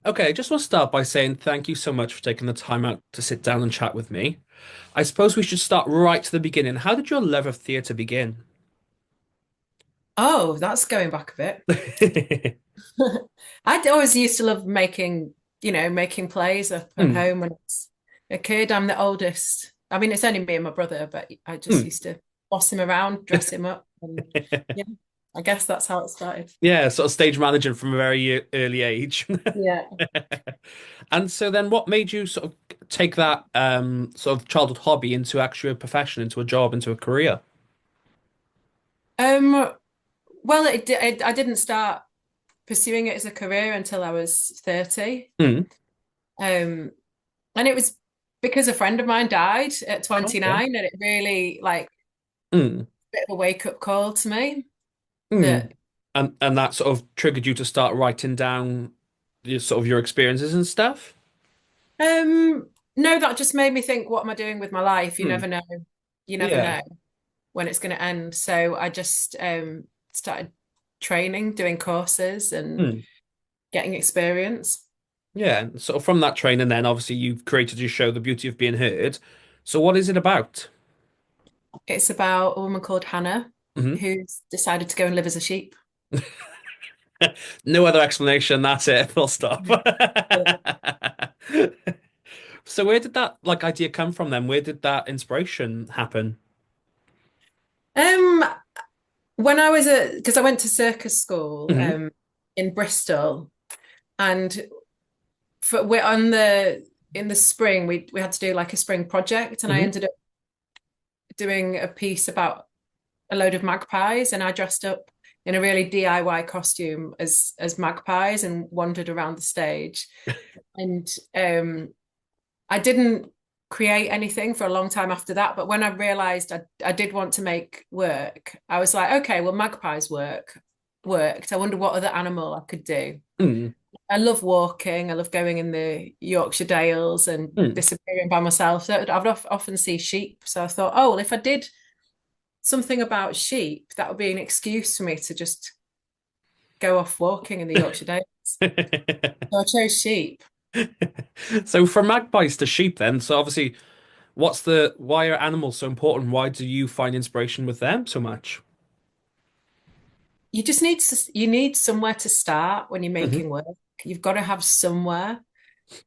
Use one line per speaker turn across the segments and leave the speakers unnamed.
Okay, I just want to start by saying thank you so much for taking the time out to sit down and chat with me. I suppose we should start right to the beginning. How did your love of theatre begin?
Oh, that's going back a bit. I always used to love making plays up at
Hmm,
home when it's a kid. I'm the oldest. I mean, it's only me and my brother, but I just
hmm.
used to boss him around, dress him up, and yeah, I guess that's how it started.
Yeah, sort of stage managing from a very early age.
Yeah.
And so then what made you sort of take that sort of childhood hobby into actually a profession, into a job, into a career?
Um, well, I didn't start pursuing it as a career until I was 30.
Hmm.
Um, and it was because a friend of mine died at
Okay.
29, and it really like
Hmm.
a bit of a wake-up call to me
Hmm.
that
And that sort of triggered you to start writing down your sort of your experiences and stuff?
no, that just made me think, what am I doing with my life? You
Hmm.
never know. You never
Yeah.
know when it's going to end. So I just started training, doing courses and
Hmm.
getting experience.
Yeah. And sort of from that training, then obviously you've created your show, The Beauty of Being Heard. So what is it about?
It's about a woman called Hannah
Hmm.
who's decided to go and live as a sheep.
No other explanation. That's it. Full stop. So where did that like idea come from then? Where did that inspiration happen?
Um, when I was because I went to circus school
Hmm.
in Bristol, and we're on the in the spring we had to do like a spring project, and I
Hmm.
ended up doing a piece about a load of magpies, and I dressed up in a really DIY costume as magpies and wandered around the stage. And I didn't create anything for a long time after that, but when I realized I did want to make work, I was like, okay, well, magpies worked. I wonder what other animal I could do.
Hmm.
I love walking. I love going in the Yorkshire Dales and
Hmm.
disappearing by myself. So I'd often see sheep. So I thought, oh, well, if I did something about sheep, that would be an excuse for me to just go off walking in the Yorkshire Dales. So I chose sheep.
So from magpies to sheep then. So obviously why are animals so important? Why do you find inspiration with them so much?
You need somewhere to start when you're
Hmm.
making work. You've got to have somewhere.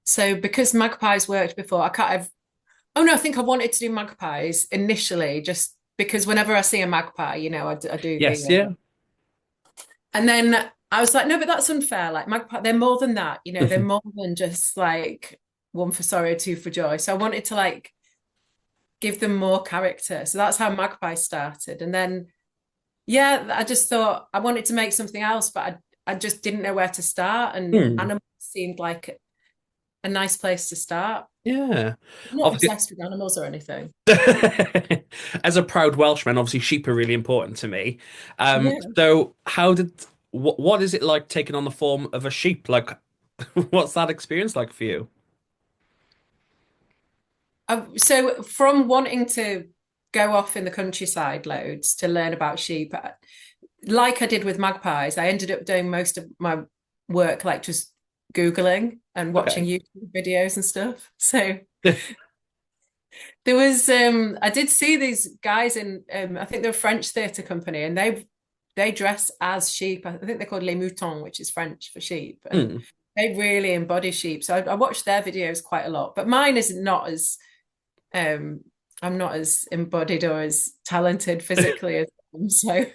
So because magpies worked before, I can't have. Oh no, I think I wanted to do magpies initially, just because whenever I see a magpie, I do
Yes,
the.
yeah.
And then I was like, no, but that's unfair. Like magpie, they're more than that. They're more than just like one for sorrow, two for joy. So I wanted to like give them more character. So that's how magpie started. And then yeah, I just thought I wanted to make something else, but I just didn't know where to start. And
Hmm.
animals seemed like a nice place to start.
Yeah.
I'm not
Obviously,
obsessed with animals or anything.
as a proud Welshman, obviously sheep are really important to me.
Yeah.
So what is it like taking on the form of a sheep? Like, what's that experience like for you?
So from wanting to go off in the countryside loads to learn about sheep, like I did with magpies, I ended up doing most of my work like just Googling and watching
Okay.
YouTube videos and stuff. So there was I did see these guys in I think they're a French theatre company, and they dress as sheep. I think they're called les moutons, which is French for sheep, and
Hmm.
they really embody sheep. So I watched their videos quite a lot, but mine is not as um I'm not as embodied or as talented physically as them. So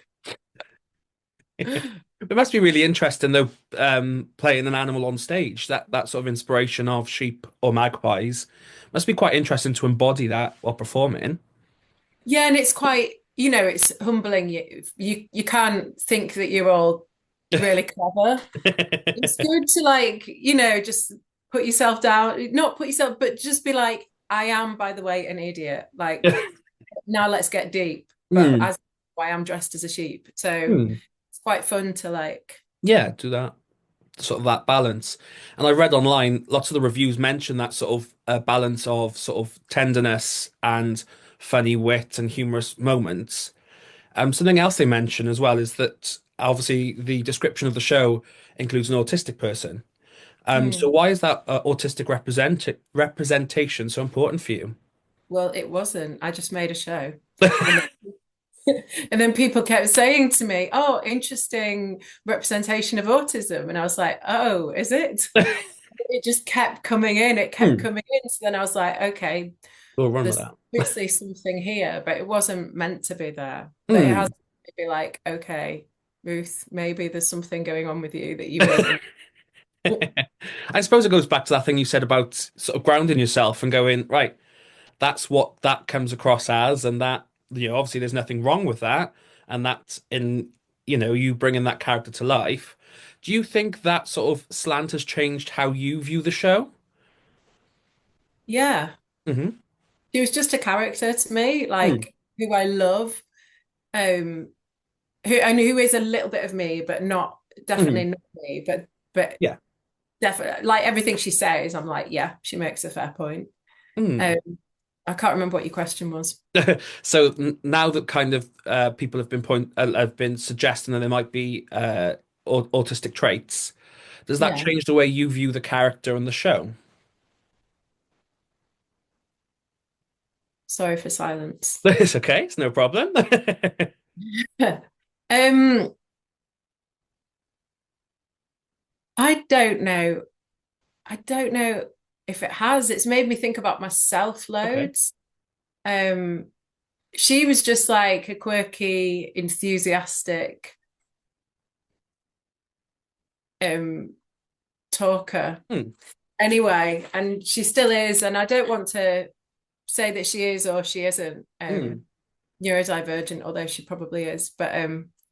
It must be really interesting though, playing an animal on stage. That sort of inspiration of sheep or magpies must be quite interesting to embody that while performing.
yeah, and it's quite, it's humbling. You can't think that you're all really clever. It's good to like, just put yourself down, not put yourself, but just be like, I am, by the way, an idiot. Like, now let's get deep. But
Hmm.
as I am dressed as a sheep. So
Hmm.
it's quite fun to like,
Yeah, do that. Sort of that balance. And I read online, lots of the reviews mention that sort of balance of sort of tenderness and funny wit and humorous moments. Something else they mention as well is that obviously the description of the show includes an autistic person. So
Mm.
why is that autistic representation so important for you?
Well, it wasn't. I just made a show. And and then people kept saying to me, "Oh, interesting representation of autism." And I was like, "Oh, is it?" It just kept coming in. It kept
Hmm.
coming in. So then I was like, "Okay,
We'll run with
there's
that.
obviously something here, but it wasn't meant to be there." But it has
Hmm.
to be like, "Okay, Ruth, maybe there's something going on with you that you weren't."
I suppose it goes back to that thing you said about sort of grounding yourself and going, right, that's what that comes across as, and that, obviously there's nothing wrong with that, and that's in, you bringing that character to life. Do you think that sort of slant has changed how you view the show?
Yeah,
Hmm.
she was just a character to me,
Mm.
like who I love, um, who is a little bit of me, but not
Mm.
definitely not me, but
Yeah.
definitely like everything she says, I'm like, yeah, she makes a fair point.
Mm.
Um, I can't remember what your question was.
So now that kind of people have been suggesting that there might be autistic traits, does that
Yeah,
change the way you view the character and the show?
sorry for silence.
It's okay, it's no problem.
Um, I don't know. I don't know if it has. It's made me think about myself
Okay.
loads. Um, she was just like a quirky, enthusiastic um talker
Hmm.
anyway, and she still is, and I don't want to say that she is or she isn't
Hmm.
neurodivergent, although she probably is. But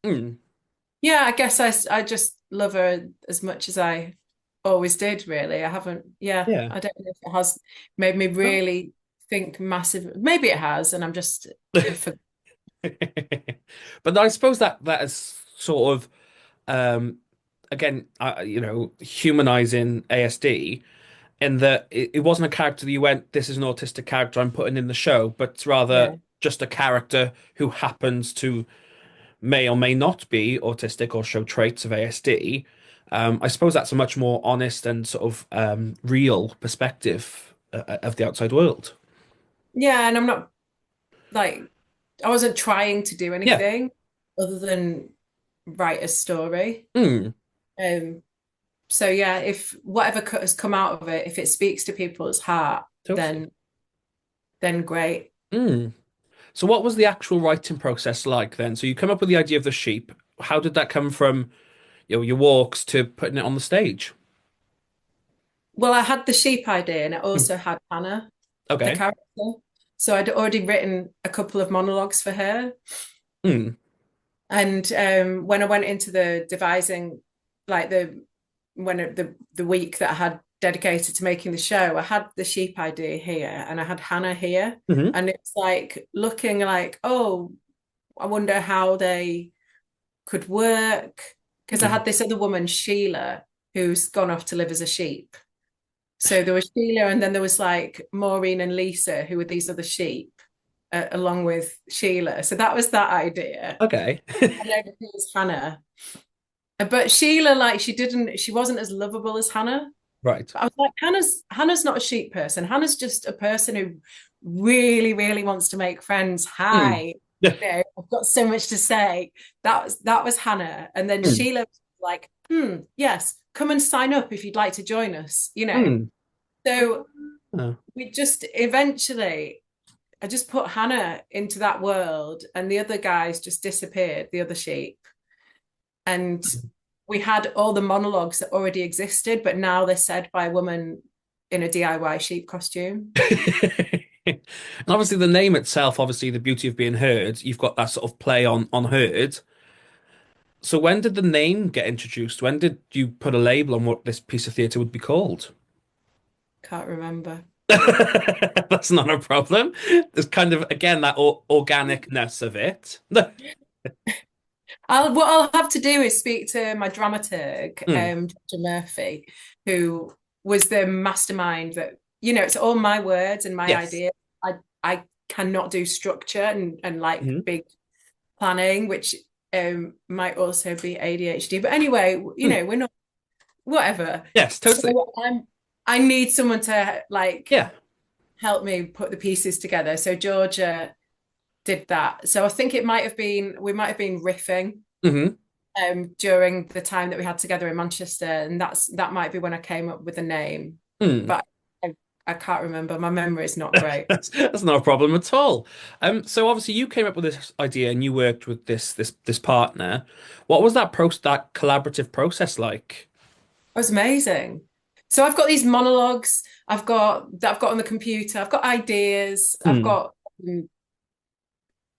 Hmm.
yeah, I guess I just love her as much as I always did, really. I haven't, yeah,
Yeah.
I don't know if it has made me
Well.
really think massive. Maybe it has, and I'm just for,
But I suppose that is sort of um again, humanizing ASD, in that it wasn't a character that you went, this is an autistic character I'm putting in the show, but rather
yeah.
just a character who happens to may or may not be autistic or show traits of ASD. I suppose that's a much more honest and sort of real perspective of the outside world.
Yeah, and I'm not like I wasn't trying to do
Yeah.
anything other than write a story.
Mm,
Um, so yeah, if whatever has come out of it, if it speaks to people's heart,
totally.
then great.
Mm. So what was the actual writing process like then? So you come up with the idea of the sheep. How did that come from, your walks to putting it on the stage?
Well, I had the sheep idea, and I
Mm.
also had Hannah, the
Okay.
character. So I'd already written a couple of monologues for her.
Mm.
And when I went into the devising, like the week that I had dedicated to making the show, I had the sheep idea here, and I had Hannah here,
Hmm.
and it's like looking like, oh, I wonder how they could work because I
Mm.
had this other woman, Sheila, who's gone off to live as a sheep. So there was Sheila, and then there was like Maureen and Lisa, who were these other sheep, along with Sheila. So that was that idea.
Okay.
And then there was Hannah. But Sheila, like she wasn't as lovable as Hannah.
Right.
But I was like, Hannah's not a sheep person. Hannah's just a person who really, really wants to make friends.
Mm.
Hi, I've got so much to say. That was Hannah. And then
Mm.
Sheila was like, yes, come and sign up if you'd like to join us.
Mm.
So
Oh.
we just eventually I just put Hannah into that world and the other guys just disappeared, the other sheep. And we had all the monologues that already existed, but now they're said by a woman in a DIY sheep costume.
And obviously the name itself, obviously the beauty of being heard, you've got that sort of play on heard. So when did the name get introduced? When did you put a label on what this piece of theatre would be called?
Can't remember.
That's not a problem. There's kind of, again, that organicness of it.
What I'll have to do is speak to my dramaturg,
Mm.
Dr. Murphy, who was the mastermind that, it's all my words and my
Yes.
idea. I cannot do structure and like
Hmm.
big planning, which might also be ADHD. But anyway,
Mm.
we're not whatever.
Yes, totally.
So I need someone to like
Yeah.
help me put the pieces together. So Georgia did that. So I think we might have been riffing
Hmm.
during the time that we had together in Manchester, and that might be when I came up with the name.
Mm.
But I can't remember. My memory is not great.
That's not a problem at all. So obviously you came up with this idea and you worked with this partner. What was that collaborative process like?
It was amazing. So I've got these monologues I've got on the computer. I've got ideas. I've
Mm.
got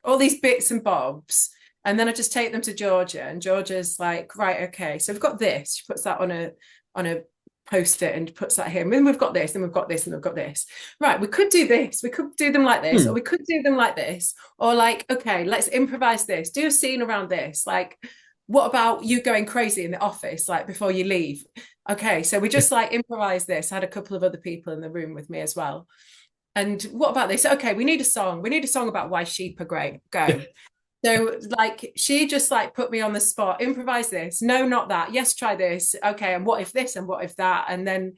all these bits and bobs. And then I just take them to Georgia, and Georgia's like, right, okay, so we've got this. She puts that on a post-it and puts that here. And then we've got this, and we've got this, and we've got this. Right, we could do this. We could do them like this, or
Mm.
we could do them like this, or like, okay, let's improvise this. Do a scene around this. Like, what about you going crazy in the office, like before you leave? Okay, so we just like improvise this. I had a couple of other people in the room with me as well. And what about this? Okay, we need a song. We need a song about why sheep are great. Go. So like she just like put me on the spot, improvise this. No, not that. Yes, try this. Okay, and what if this and what if that? And then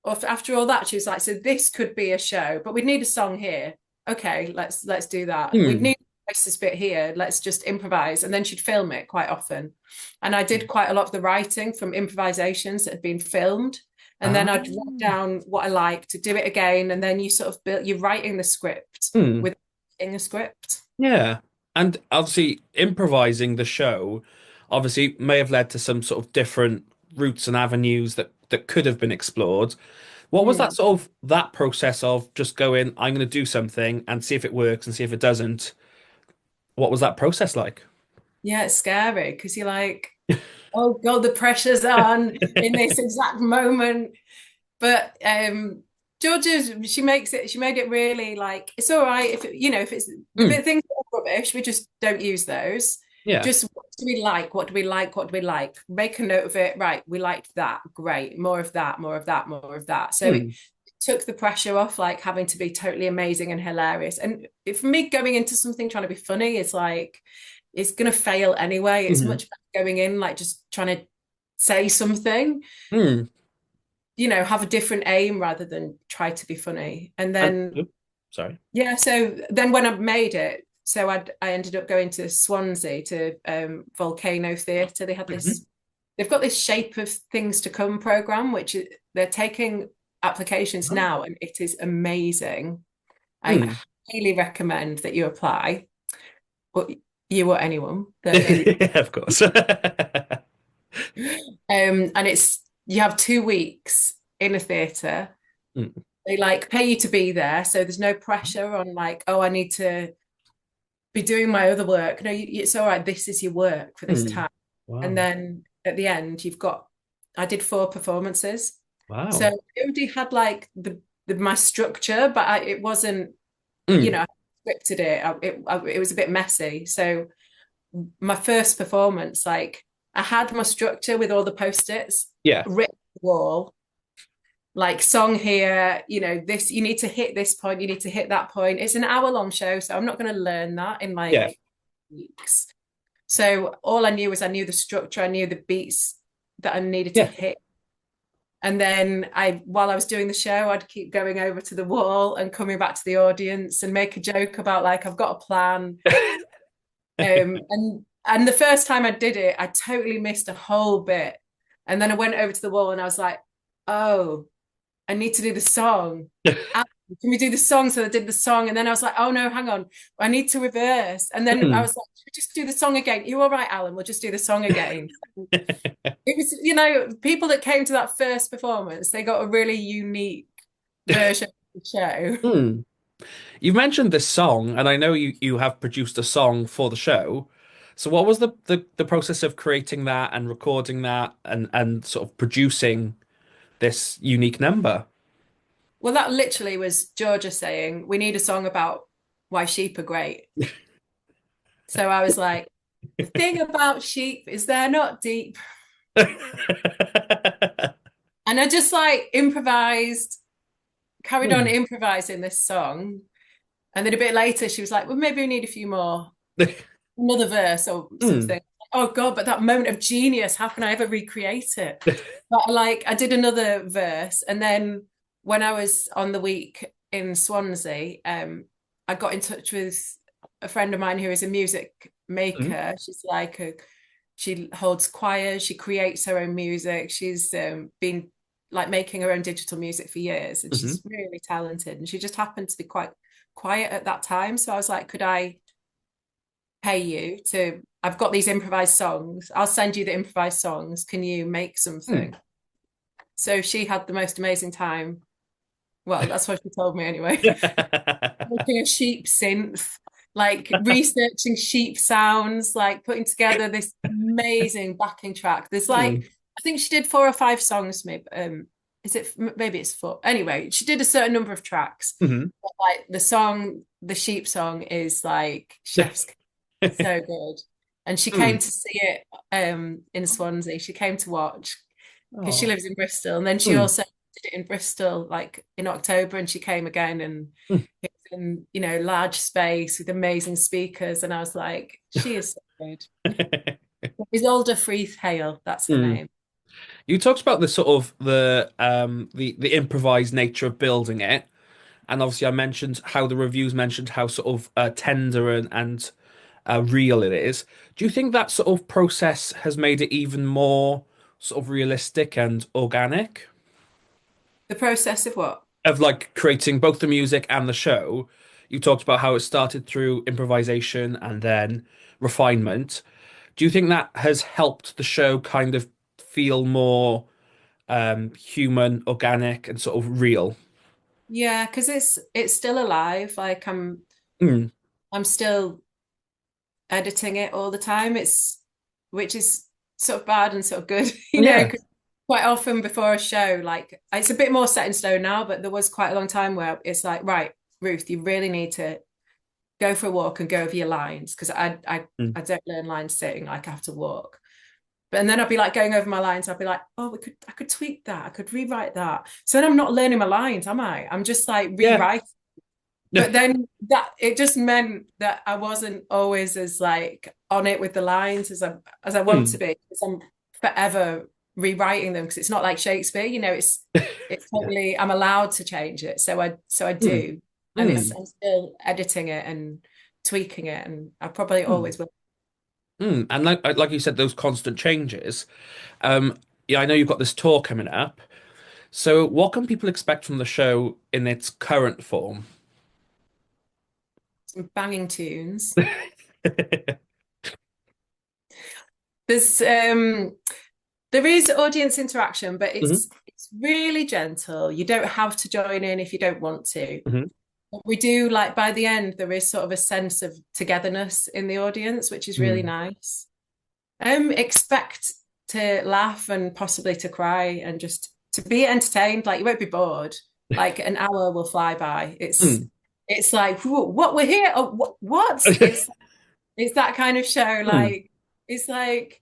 after all that, she was like, so this could be a show, but we'd need a song here. Okay, let's do that. We'd
Mm.
need this bit here. Let's just improvise. And then she'd film it quite often. And I did quite a lot of the writing from improvisations that had been filmed. And then
Ah.
I'd write down what I liked to do it again. And then you sort of build, you're writing the script
Mm.
with in a script.
Yeah. And obviously improvising the show obviously may have led to some sort of different routes and avenues that could have been explored. What was that
Mm.
sort of that process of just going, I'm going to do something and see if it works and see if it doesn't? What was that process like?
Yeah, it's scary because you're like, oh God, the pressure's on in this exact moment. But Georgia, she made it really like it's all right if if it's the
Mm.
bit things that are rubbish, we just don't use those.
Yeah.
Just what do we like? What do we like? What do we like? Make a note of it. Right, we liked that. Great. More of that, more of that, more of that. So it
Mm.
took the pressure off like having to be totally amazing and hilarious. And for me, going into something trying to be funny is like it's gonna fail anyway. It's
Mhm.
much better going in like just trying to say something,
Mm.
have a different aim rather than try to be funny. And
And
then
oop, sorry.
yeah, so then when I made it, so I ended up going to Swansea to Volcano Theatre.
Mhm.
They've got this Shape of Things to Come program, they're taking applications
Oh.
now, and it is amazing. I
Mm.
highly recommend that you apply, but you or anyone that is.
Yeah, of course.
And it's you have 2 weeks in a theatre.
Mm.
They like pay you to be there, so there's no pressure on like, oh, I need to be doing my other work. No, it's all right. This is your work for this
Mm.
time. And
Wow.
then at the end, I did 4 performances. So
Wow.
I already had like my structure, but it wasn't,
Mm.
I scripted it. It was a bit messy. So my first performance, like I had my structure with all the post-its
Yeah.
written on the wall, like song here, this, you need to hit this point, you need to hit that point. It's an hour-long show, so I'm not going to learn that in
Yeah.
like weeks. So all I knew was I knew the structure, I knew the beats that I needed to
Yeah.
hit. And then while I was doing the show, I'd keep going over to the wall and coming back to the audience and make a joke about like, I've got a plan. And the first time I did it, I totally missed a whole bit. And then I went over to the wall and I was like, oh, I need to do the song. Can we do the song? So I did the song. And then I was like, oh no, hang on. I need to reverse. And then I
Mm.
was like, just do the song again. You're all right, Alan. We'll just do the song again. It was, people that came to that first performance, they got a really unique version of the show.
Mm. You've mentioned this song, and I know you have produced a song for the show. So what was the process of creating that and recording that and sort of producing this unique number?
Well, that literally was Georgia saying, we need a song about why sheep are great. So I was like, the thing about sheep is they're not deep. And I just like improvised, carried on
Hmm.
improvising this song. And then a bit later, she was like, well, maybe we need a few more, another verse or
Hmm.
something. oh God, but that moment of genius, how can I ever recreate it? But like I did another verse, and then when I was on the week in Swansea, I got in touch with a friend of mine who is a music
Mm,
maker. She holds choirs, she creates her own music. She's been like making her own digital music for years, and
hmm
she's really talented. And she just happened to be quite quiet at that time. So I was like, could I pay you to, I've got these improvised songs. I'll send you the improvised songs. Can you make
mm.
something? So she had the most amazing time. Well, that's what she told me anyway. Making a sheep synth, like researching sheep sounds, like putting together this amazing backing track. There's like,
Mm,
I think she did 4 or 5 songs, maybe. Is it maybe it's 4? Anyway, she did a certain number of tracks.
mhm.
But like the song, the sheep song is like chef's kiss. So good. And she came
Mm.
to see it in Swansea. She came to watch because she
Oh.
lives in Bristol. And then she
Mm,
also did it in Bristol, like in October, and she came again, and
mm.
it was in, large space with amazing speakers. And I was like, she is so good. Isolde Freeth Hale, that's her
Mm.
name.
You talked about the sort of the improvised nature of building it, and obviously I mentioned how the reviews mentioned how sort of tender and real it is. Do you think that sort of process has made it even more sort of realistic and organic?
The process of what?
Of like creating both the music and the show. You talked about how it started through improvisation and then refinement. Do you think that has helped the show kind of feel more human, organic, and sort of real?
Yeah, because it's still alive. Like
Mm,
I'm still editing it all the time. Which is sort of bad and sort of good,
yeah.
'cause quite often before a show, like it's a bit more set in stone now, but there was quite a long time where it's like, right, Ruth, you really need to go for a walk and go over your lines because
Mm,
I don't learn lines sitting, like I have to walk. But and then I'd be like going over my lines, I'd be like, oh, I could tweak that, I could rewrite that. So then I'm not learning my lines, am I? I'm just like
yeah.
rewriting. But then that it just meant that I wasn't always as like on it with the lines as I want to
Mm,
be because I'm forever rewriting them because it's not like Shakespeare, it's
yeah.
totally I'm allowed to change it. So I
Mm,
do. And it's
mm,
I'm still editing it and tweaking it and I probably
mm,
always will.
And like you said, those constant changes. Yeah, I know you've got this tour coming up. So, what can people expect from the show in its current form?
Some banging tunes. There's there is audience interaction, but
hmm
it's really gentle. You don't have to join in if you don't want to.
hmm
We do like by the end, there is sort of a sense of togetherness in the audience, which is really
Mm.
nice. Expect to laugh and possibly to cry and just to be entertained. Like you won't be bored. Like an hour will fly by.
Mm.
It's like what we're here. Oh, what? It's that kind of show.
Mm.
Like it's like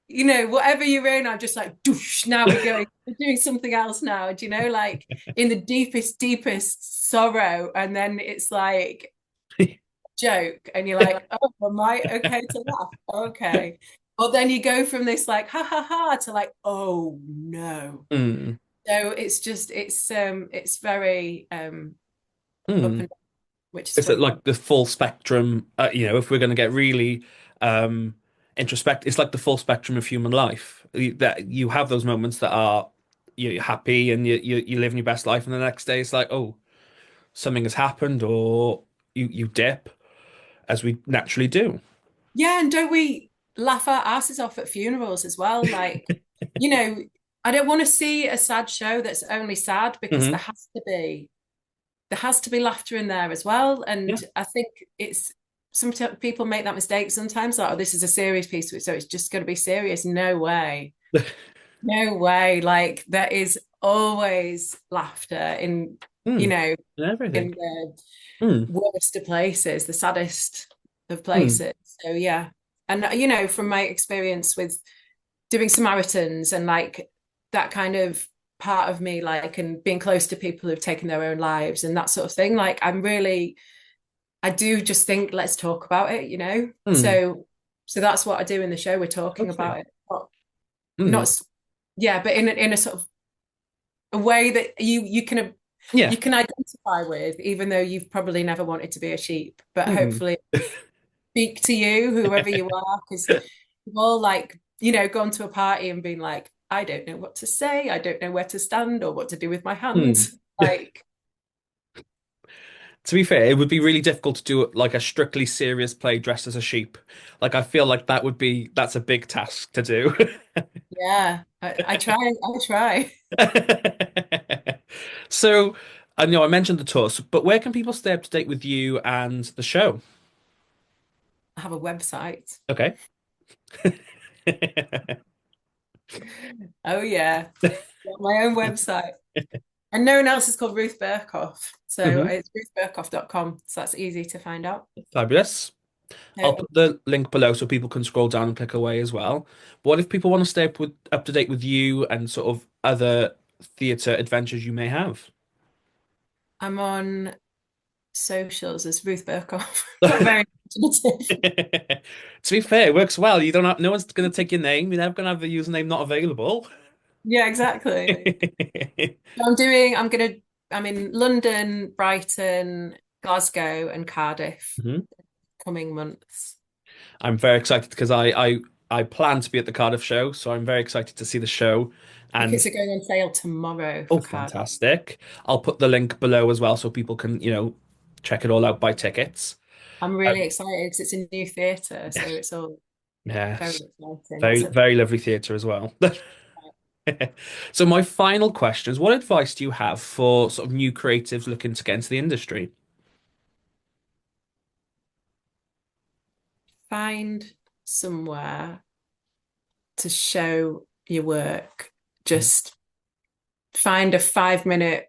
whatever you're in, I'm just like, doosh, now we're doing something else now. Do you know, like in the deepest sorrow, and then it's like joke, and you're like, oh, am I okay to laugh? Okay. But then you go from this like ha ha ha to like, oh no.
Mm.
So it's very up
Mm.
and down, which is
Is it
fun.
like the full spectrum? If we're going to get really um, introspect, it's like the full spectrum of human life. That you have those moments that are you're happy and you're living your best life, and the next day it's like, oh, something has happened, or you dip as we naturally do.
Yeah, and don't we laugh our asses off at funerals as well? Like, you know, I don't want to see a sad show that's only sad because
Hmm
there has to be laughter in there as well.
Yeah.
And I think it's sometimes people make that mistake sometimes, like, oh, this is a serious piece, so it's just going to be serious. No way. No way. Like there is always laughter you
Mm.
know,
Everything.
in the
Mm.
worst of places, the saddest of
Mm.
places. So yeah. And from my experience with doing Samaritans and like that kind of part of me, like and being close to people who've taken their own lives and that sort of thing, like I do just think let's talk about it.
Mm.
So So that's what I do in the show. We're talking
Okay.
about it, not
Mm.
yeah, but in a sort of a way that
Yeah.
you can identify with, even though you've probably never wanted to be a sheep, but
Mm.
hopefully speak to you, whoever you are, because we've all like, gone to a party and been like, I don't know what to say, I don't know where to stand or what to do with my
Mm.
hands. Like,
To be fair, it would be really difficult to do like a strictly serious play dressed as a sheep. Like I feel like that's a big task to do.
yeah, I try.
So, I know I mentioned the tours, but where can people stay up to date with you and the show?
I have a website.
Okay.
Oh yeah, got my own website. And no one else is called Ruth Burkoff. So
Hmm.
it's ruthburkoff.com. So that's easy to find out.
Fabulous. I'll
So
put the link below so people can scroll down and click away as well. What if people want to stay up to date with you and sort of other theatre adventures you may have?
I'm on socials as Ruth Burkoff. Not very imaginative.
To be fair, it works well. You don't have, no one's going to take your name. You're never going to have the username not available.
Yeah, exactly. I'm in London, Brighton, Glasgow, and Cardiff
Mhm.
coming months.
I'm very excited because I plan to be at the Cardiff show, so I'm very excited to see the show. And
Tickets are going on sale tomorrow
oh,
for Cardiff.
fantastic! I'll put the link below as well so people can, check it all out, buy tickets.
I'm really
Um,
excited because it's a new theatre, so it's all very
yes,
exciting.
very very lovely theatre as well. So my final question is, what advice do you have for sort of new creatives looking to get into the industry?
Find somewhere to show your work. Just find a 5 minute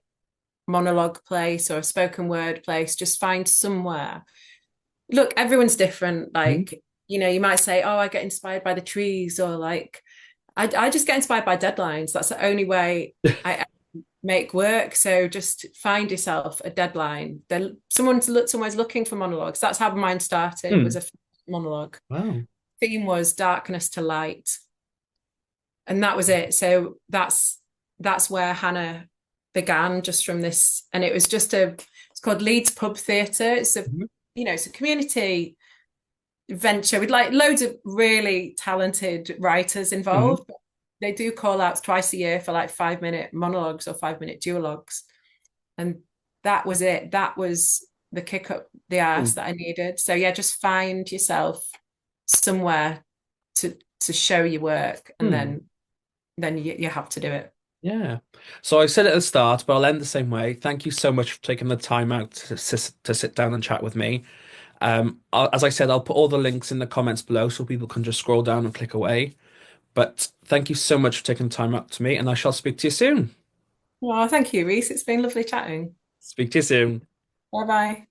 monologue place or a spoken word place. Just find somewhere. Look, everyone's different.
Mhm.
Like, you might say, oh, I get inspired by the trees, or like, I just get inspired by deadlines. That's the only way I make work. So just find yourself a deadline. Then someone's looking for monologues. That's how mine started, was
Hmm.
a monologue.
Wow.
Theme was darkness to light, and that was it. So that's where Hannah began, just from this. And it was just it's called Leeds Pub Theatre.
Mhm.
It's a community venture with like loads of really talented writers
Mhm.
involved. They do call outs twice a year for like 5 minute monologues or 5 minute duologues. And that was it. That was the kick up the ass that I needed. So yeah, just find yourself somewhere to show your work, and
Hmm.
then you have to do it.
Yeah. So I said at the start, but I'll end the same way. Thank you so much for taking the time out to sit down and chat with me. As I said, I'll put all the links in the comments below so people can just scroll down and click away. But thank you so much for taking the time out to me, and I shall speak to you soon.
Well, thank you, Rhys. It's been lovely chatting.
Speak to you soon.
Bye bye.